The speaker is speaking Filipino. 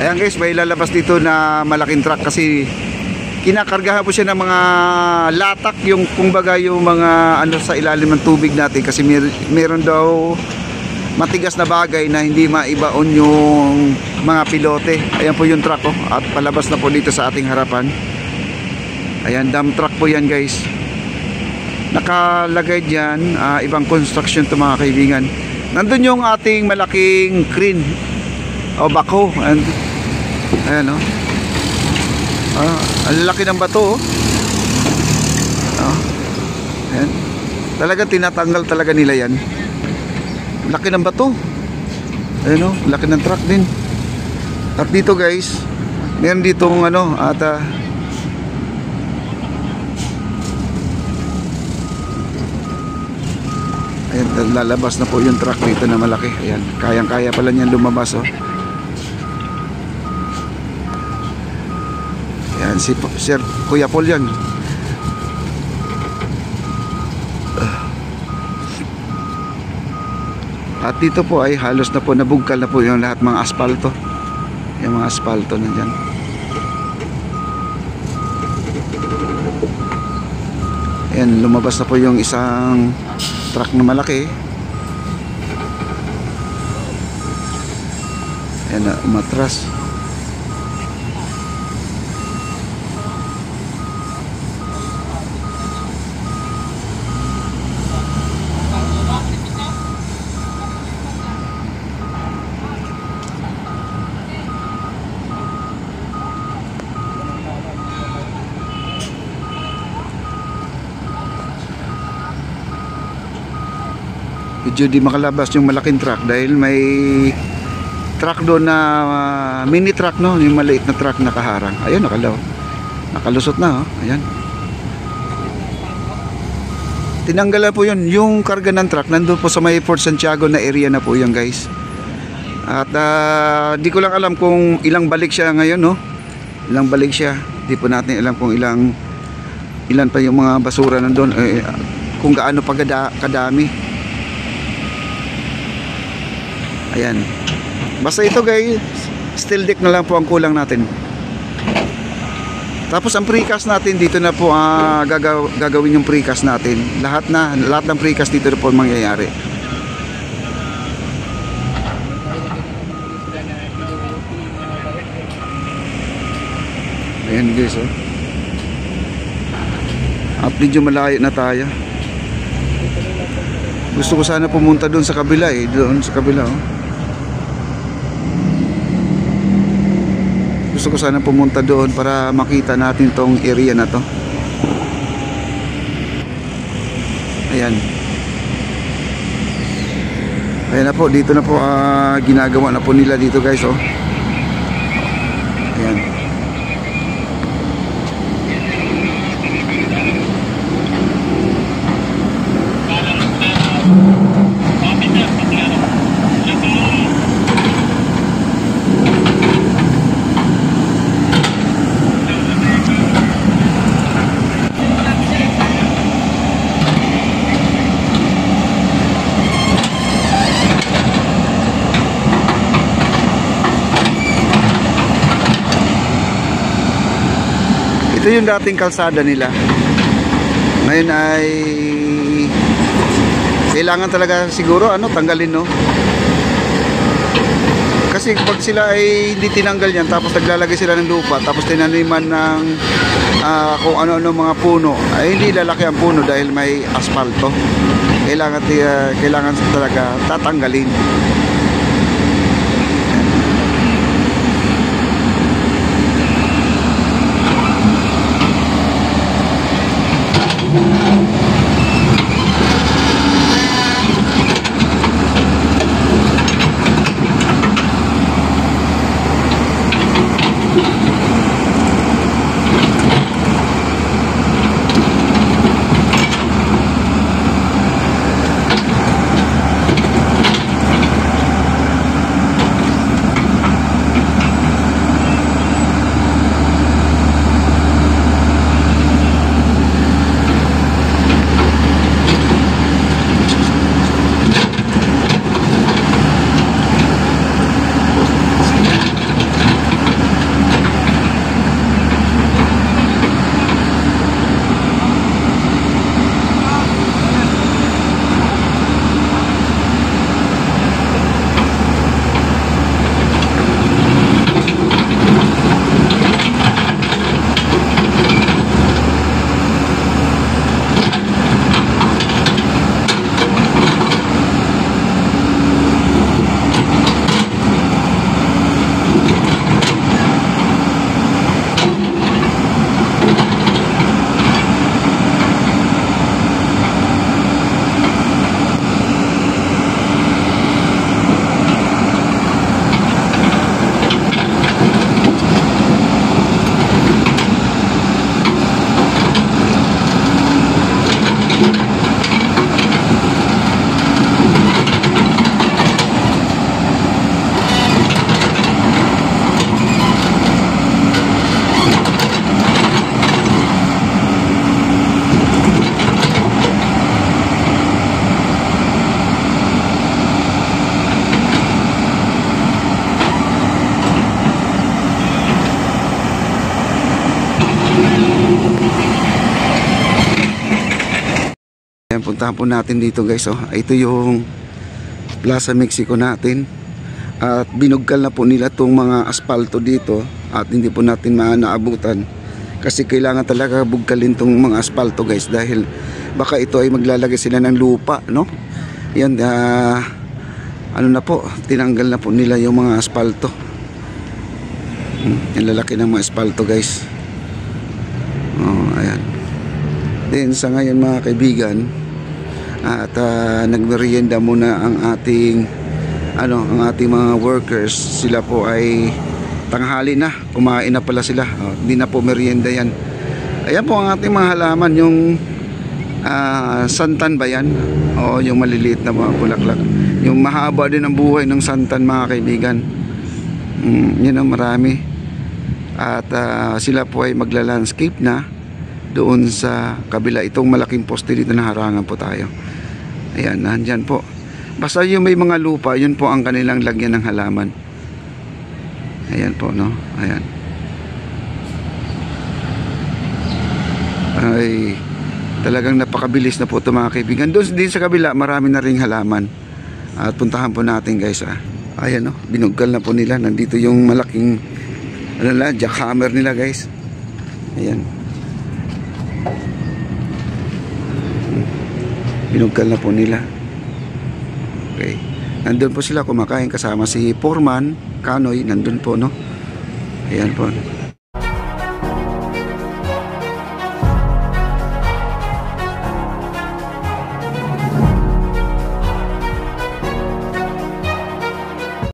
Ayan guys, may lalabas dito na malaking truck kasi kinakargahan po siya ng mga latak, yung kumbaga yung mga ano sa ilalim ng tubig natin kasi meron daw matigas na bagay na hindi maibaon yung mga pilote. Ayan po yung truck oh, at palabas na po dito sa ating harapan. Ayan, dump truck po yan guys. Nakalagay dyan, ibang construction to mga kaibigan. Nandun yung ating malaking crane o backhoe. Ayan o. Ang laki ng bato oh. Ayan. Talagang tinatanggal talaga nila yan. Laki ng bato. Ayan o, laki ng truck din. At dito guys, meron ditong ano at ayan, lalabas na po yung truck dito na malaki. Ayan, kayang-kaya pala niyan lumabas oh. Ayan, si Sir Kuya Paul yan. At dito po ay halos na po nabugkal na po yung lahat mga asfalto. Yung mga asfalto nandyan. Ayan, lumabas na po yung isang truck na malaki. Ayan na, umatras. Medyo di makalabas yung malaking truck dahil may truck doon na mini truck no, yung maliit na truck nakaharang. Ayun, nakalusot na oh. Ayan. Tinanggalan po yun. Yung karga ng truck nandun po sa may Fort Santiago na area na po yun guys. At di ko lang alam kung ilang balik siya ngayon no. Ilang balik siya. Di po natin alam kung ilan pa yung mga basura nandun, kung gaano pa kadami. Ayan. Basta ito guys, steel deck na lang po ang kulang natin. Tapos ang precast natin dito na po gagawin yung precast natin. Lahat ng precast dito na po mangyayari. Ayan guys oh. At medyo malayo na tayo. Gusto ko sana pumunta doon sa kabila doon sa kabila oh. Gusto ko sana pumunta doon para makita natin tong area na to. Ayan. Ayan na po, dito na po ginagawa na po nila dito guys oh. Ayan. Ito yung dating kalsada nila. Ngayon ay kailangan talaga siguro tanggalin no. Kasi pag sila ay hindi tinanggal yan tapos naglalagay sila ng lupa tapos tinaniman ng kung ano-ano mga puno, ay hindi lalaki ang puno dahil may asfalto. Kailangan talaga tatanggalin. Ayan, puntahan po natin dito guys. Oh. Ito yung Plaza Mexico natin. At binugkal na po nila itong mga asfalto dito. At hindi po natin naabutan. Kasi kailangan talaga bugkalin itong mga asfalto guys. Dahil baka ito ay maglalagay sila ng lupa. No? Yan, ano na po, tinanggal na po nila yung mga asfalto. Yung lalaki ng mga asfalto guys. Oh, ayan. Then sa ngayon mga kaibigan, at nagmerienda muna ang ating mga workers. Sila po ay tanghali na, kumain na pala sila. Hindi na po merienda yan. Ayan po ang ating mga halaman, yung santan ba yan? O yung maliliit na mga bulaklak. Yung mahaba din ang buhay ng santan mga kaibigan. Yan ang marami. At sila po ay magla-landscape na doon sa kabila. Itong malaking poste dito na harangan po tayo. Ayan, nandyan po. Basta yung may mga lupa, yun po ang kanilang lagyan ng halaman. Ayan po, no? Ayan. Ay, talagang napakabilis na po ito mga kaibigan. Doon din sa kabila, marami na ring halaman. At puntahan po natin guys. Ayan, no? Binugkal na po nila. Nandito yung malaking jackhammer nila guys. Ayan. Binugkal na po nila. Okay. Nandun po sila kumakain kasama si Foreman, Kanoy, nandun po, no? Ayan po.